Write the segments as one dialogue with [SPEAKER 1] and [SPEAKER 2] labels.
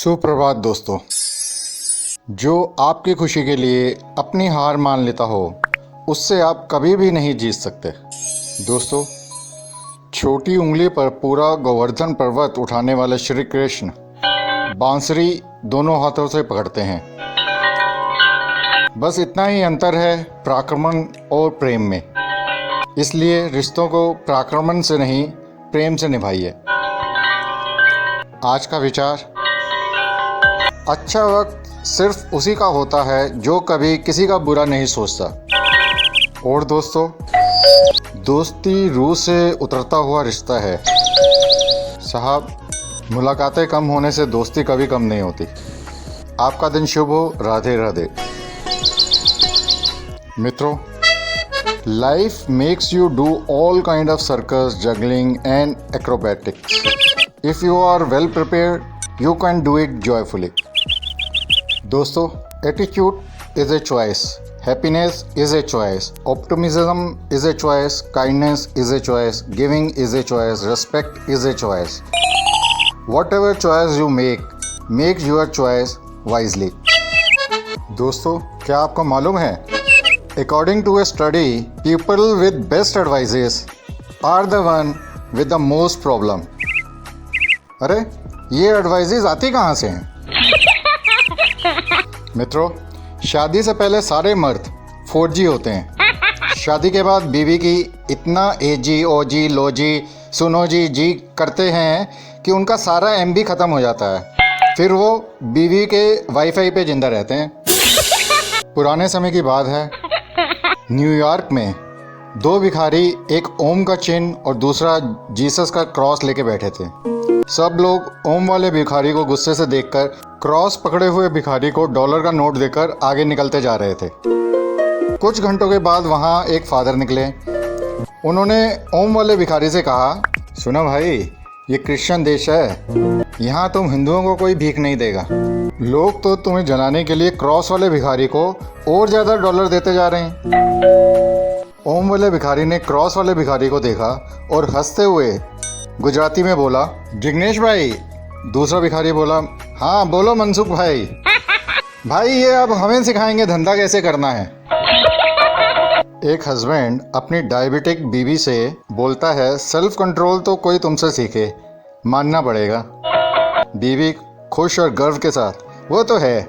[SPEAKER 1] सुप्रभात दोस्तों। जो आपकी खुशी के लिए अपनी हार मान लेता हो उससे आप कभी भी नहीं जीत सकते। दोस्तों, छोटी उंगली पर पूरा गोवर्धन पर्वत उठाने वाले श्री कृष्ण बांसुरी दोनों हाथों से पकड़ते हैं। बस इतना ही अंतर है पराक्रमण और प्रेम में। इसलिए रिश्तों को पराक्रमण से नहीं प्रेम से निभाइए। आज का विचार: अच्छा वक्त सिर्फ उसी का होता है जो कभी किसी का बुरा नहीं सोचता। और दोस्तों, दोस्ती रूह से उतरता हुआ रिश्ता है। साहब, मुलाकातें कम होने से दोस्ती कभी कम नहीं होती। आपका दिन शुभ हो। राधे राधे। मित्रों, life makes you do all kind of circus, juggling and acrobatics. If you are well prepared you can do it joyfully. दोस्तों, attitude is a choice, happiness is a choice, optimism is a choice, kindness is a choice, giving is a choice, respect is a choice. Whatever choice you make your choice wisely. दोस्तों, क्या आपको मालूम है, According to a study, people with best advices are the one with the most problem. अरे, ये advises आती कहाँ से हैं? मित्रों, शादी से पहले सारे मर्द 4G होते हैं। शादी के बाद बीवी की इतना एजी ओजी लोजी सुनो जी करते हैं कि उनका सारा MB ख़त्म हो जाता है। फिर वो बीवी के वाईफाई पे जिंदा रहते हैं। पुराने समय की बात है, न्यूयॉर्क में 2 भिखारी एक ओम का चिन्ह और दूसरा जीसस का क्रॉस लेके बैठे थे। सब लोग ओम वाले भिखारी को गुस्से से देखकर क्रॉस पकड़े हुए भिखारी को $1 का नोट देकर आगे निकलते जा रहे थे। कुछ घंटों के बाद वहाँ एक फादर निकले। उन्होंने ओम वाले भिखारी से कहा, सुनो भाई, ये क्रिश्चियन देश है, यहाँ तुम हिंदुओं को कोई भीख नहीं देगा। लोग तो तुम्हें जलाने के लिए क्रॉस वाले भिखारी को और ज़्यादा $1 देते जा रहे हैं। ओम वाले भिखारी ने क्रॉस वाले भिखारी को देखा और हंसते हुए गुजराती में बोला, जिग्नेश भाई। दूसरा भिखारी बोला, हाँ बोलो मनसुख भाई। भाई, ये अब हमें सिखाएंगे धंधा कैसे करना है। एक हस्बैंड अपनी डायबिटिक बीवी से बोलता है, सेल्फ कंट्रोल तो कोई तुमसे सीखे, मानना पड़ेगा। बीवी खुश और गर्व के साथ, वो तो है,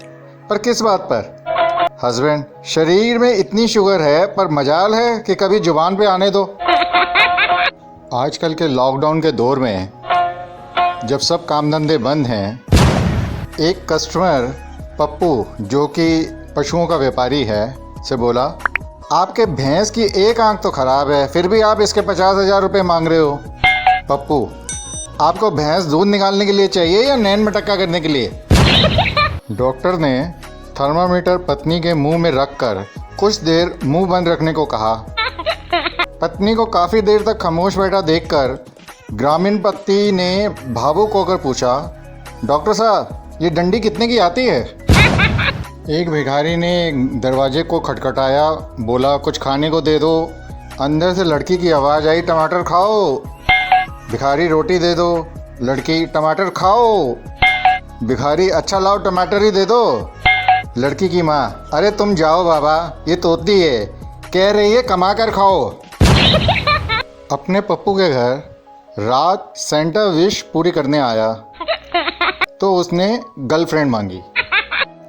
[SPEAKER 1] पर किस बात पर? हस्बैंड, शरीर में इतनी शुगर है पर मजाल है कि कभी जुबान पे आने दो। आजकल के लॉकडाउन के दौर में जब सब काम धंधे बंद हैं, एक कस्टमर पप्पू, जो कि पशुओं का व्यापारी है, से बोला, आपके भैंस की एक आंख तो खराब है, फिर भी आप इसके 50,000 रुपये मांग रहे हो। पप्पू, आपको भैंस दूध निकालने के लिए चाहिए या नैन मटक्का करने के लिए? डॉक्टर ने थर्मामीटर पत्नी के मुंह में रखकर कुछ देर मुंह बंद रखने को कहा। पत्नी को काफ़ी देर तक खामोश बैठा देखकर ग्रामीण पति ने भावुक होकर पूछा, डॉक्टर साहब, ये डंडी कितने की आती है? एक भिखारी ने दरवाजे को खटखटाया, बोला, कुछ खाने को दे दो। अंदर से लड़की की आवाज़ आई, टमाटर खाओ। भिखारी, रोटी दे दो। लड़की, टमाटर खाओ। भिखारी, अच्छा लाओ टमाटर ही दे दो। लड़की की माँ, अरे तुम जाओ बाबा, ये तोती है, कह रही है कमा कर खाओ। अपने पप्पू के घर रात सेंटा विश पूरी करने आया तो उसने गर्लफ्रेंड मांगी।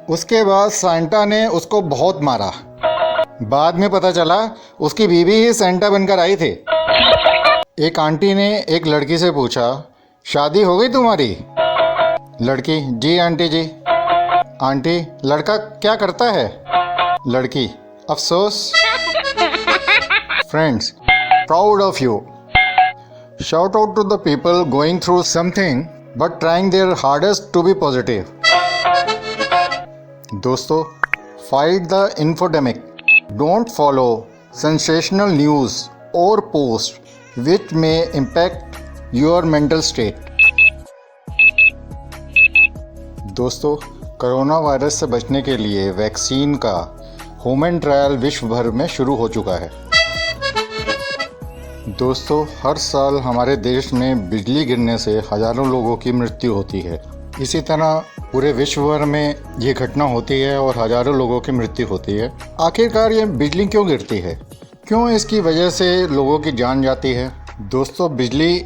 [SPEAKER 1] उसके बाद सेंटा ने उसको बहुत मारा। बाद में पता चला उसकी बीवी ही सेंटा बनकर आई थी। एक आंटी ने एक लड़की से पूछा, शादी हो गई तुम्हारी? लड़की, जी आंटी जी। आंटी, लड़का क्या करता है? लड़की, अफसोस। Friends, proud of you. Shout out to the people going through something but trying their hardest to be positive. दोस्तों, fight the infodemic. Don't follow sensational news और post which may impact your mental state. दोस्तों, corona virus से बचने के लिए vaccine का human trial विश्व भर में शुरू हो चुका है। दोस्तों, हर साल हमारे देश में बिजली गिरने से हज़ारों लोगों की मृत्यु होती है। इसी तरह पूरे विश्व भर में ये घटना होती है और हजारों लोगों की मृत्यु होती है। आखिरकार ये बिजली क्यों गिरती है, क्यों इसकी वजह से लोगों की जान जाती है? दोस्तों, बिजली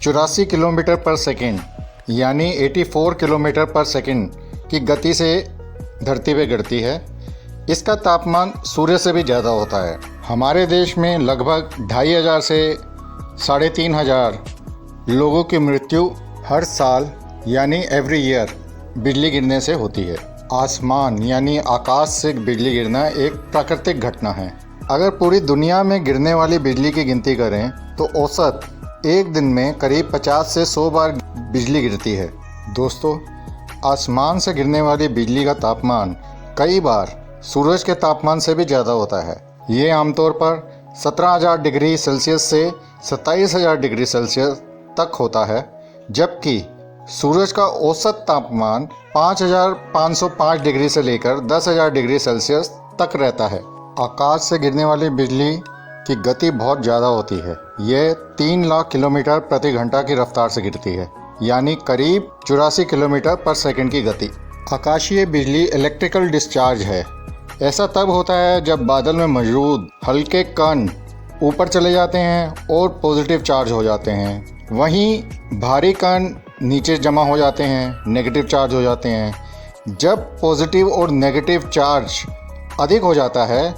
[SPEAKER 1] 84 किलोमीटर पर सेकेंड यानी 84 किलोमीटर पर सेकेंड की गति से धरती पे गिरती है। इसका तापमान सूर्य से भी ज़्यादा होता है। हमारे देश में लगभग 2500 से 3500 लोगों की मृत्यु हर साल यानी एवरी ईयर बिजली गिरने से होती है। आसमान यानी आकाश से बिजली गिरना एक प्राकृतिक घटना है। अगर पूरी दुनिया में गिरने वाली बिजली की गिनती करें तो औसत एक दिन में करीब 50 से 100 बार बिजली गिरती है। दोस्तों, आसमान से गिरने वाली बिजली का तापमान कई बार सूरज के तापमान से भी ज़्यादा होता है। ये आमतौर पर 17,000 डिग्री सेल्सियस से 27,000 डिग्री सेल्सियस तक होता है, जबकि सूरज का औसत तापमान 5,505 डिग्री से लेकर 10,000 डिग्री सेल्सियस तक रहता है। आकाश से गिरने वाली बिजली की गति बहुत ज़्यादा होती है। यह 3 लाख किलोमीटर प्रति घंटा की रफ्तार से गिरती है, यानी करीब 84 किलोमीटर पर सेकंड की गति। आकाशीय बिजली इलेक्ट्रिकल डिस्चार्ज है। ऐसा तब होता है जब बादल में मौजूद हल्के कण ऊपर चले जाते हैं और पॉजिटिव चार्ज हो जाते हैं, वहीं भारी कण नीचे जमा हो जाते हैं, नेगेटिव चार्ज हो जाते हैं। जब पॉजिटिव और नेगेटिव चार्ज अधिक हो जाता है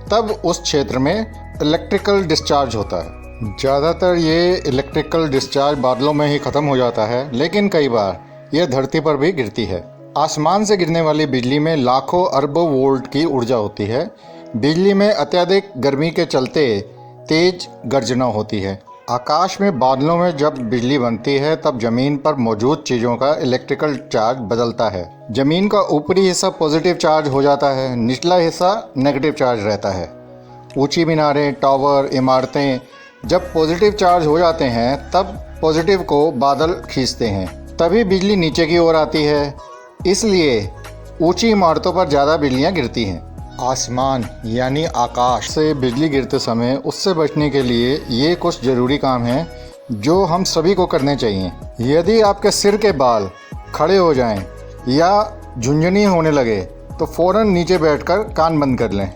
[SPEAKER 1] तब उस क्षेत्र में इलेक्ट्रिकल डिस्चार्ज होता है। ज़्यादातर ये इलेक्ट्रिकल डिस्चार्ज बादलों में ही ख़त्म हो जाता है, लेकिन कई बार यह धरती पर भी गिरती है। आसमान से गिरने वाली बिजली में लाखों अरबों वोल्ट की ऊर्जा होती है। बिजली में अत्यधिक गर्मी के चलते तेज गर्जना होती है। आकाश में बादलों में जब बिजली बनती है तब ज़मीन पर मौजूद चीज़ों का इलेक्ट्रिकल चार्ज बदलता है। ज़मीन का ऊपरी हिस्सा पॉजिटिव चार्ज हो जाता है, निचला हिस्सा नेगेटिव चार्ज रहता है। ऊंची मीनारें, टावर, इमारतें जब पॉजिटिव चार्ज हो जाते हैं तब पॉजिटिव को बादल खींचते हैं, तभी बिजली नीचे की ओर आती है। इसलिए ऊंची इमारतों पर ज़्यादा बिजलियाँ गिरती हैं। आसमान यानी आकाश से बिजली गिरते समय उससे बचने के लिए ये कुछ ज़रूरी काम हैं जो हम सभी को करने चाहिए। यदि आपके सिर के बाल खड़े हो जाएं या झुंझुनी होने लगे तो फ़ौरन नीचे बैठकर कान बंद कर लें।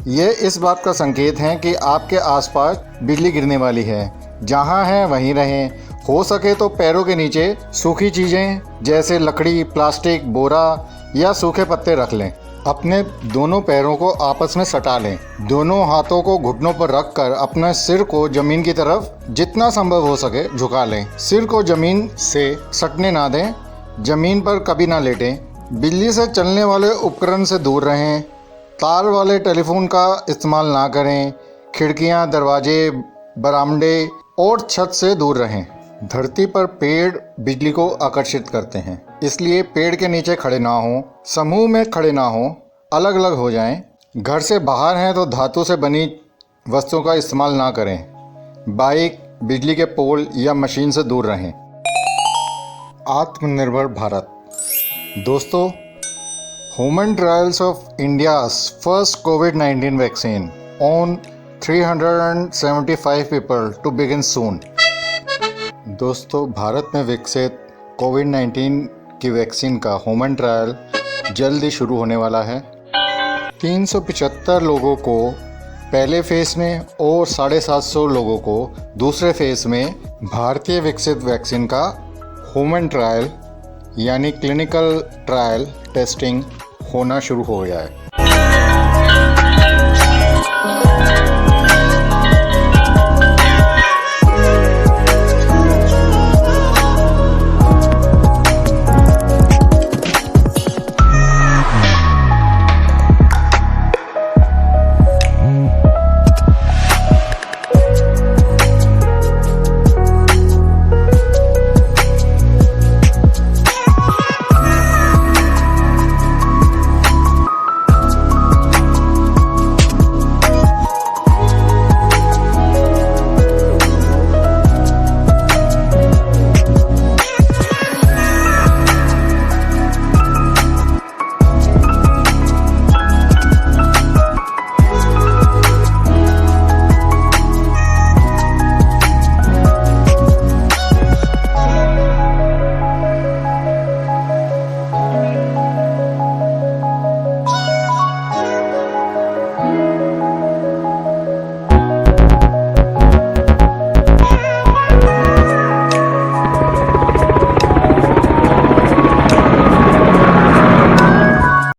[SPEAKER 1] ये इस बात का संकेत है कि आपके आसपास बिजली गिरने वाली है। जहाँ हैं वहीं रहें। हो सके तो पैरों के नीचे सूखी चीज़ें जैसे लकड़ी, प्लास्टिक, बोरा या सूखे पत्ते रख लें। अपने दोनों पैरों को आपस में सटा लें। दोनों हाथों को घुटनों पर रखकर अपने सिर को ज़मीन की तरफ जितना संभव हो सके झुका लें। सिर को ज़मीन से सटने ना दें। ज़मीन पर कभी ना लेटें। बिजली से चलने वाले उपकरण से दूर रहें। तार वाले टेलीफोन का इस्तेमाल ना करें। खिड़कियां, दरवाजे, बरामदे और छत से दूर रहें। धरती पर पेड़ बिजली को आकर्षित करते हैं, इसलिए पेड़ के नीचे खड़े ना हों, समूह में खड़े ना हों, अलग अलग हो जाएं। घर से बाहर हैं तो धातु से बनी वस्तुओं का इस्तेमाल ना करें। बाइक, बिजली के पोल या मशीन से दूर रहें। आत्मनिर्भर भारत। दोस्तों, human trials of India's first COVID vaccine on 375 people to begin soon. दोस्तों, भारत में विकसित कोविड-19 की वैक्सीन का ह्यूमन ट्रायल जल्द ही शुरू होने वाला है। 375 लोगों को पहले फेज़ में और 750 लोगों को दूसरे फेज़ में भारतीय विकसित वैक्सीन का ह्यूमन ट्रायल यानी क्लिनिकल ट्रायल टेस्टिंग होना शुरू हो गया है।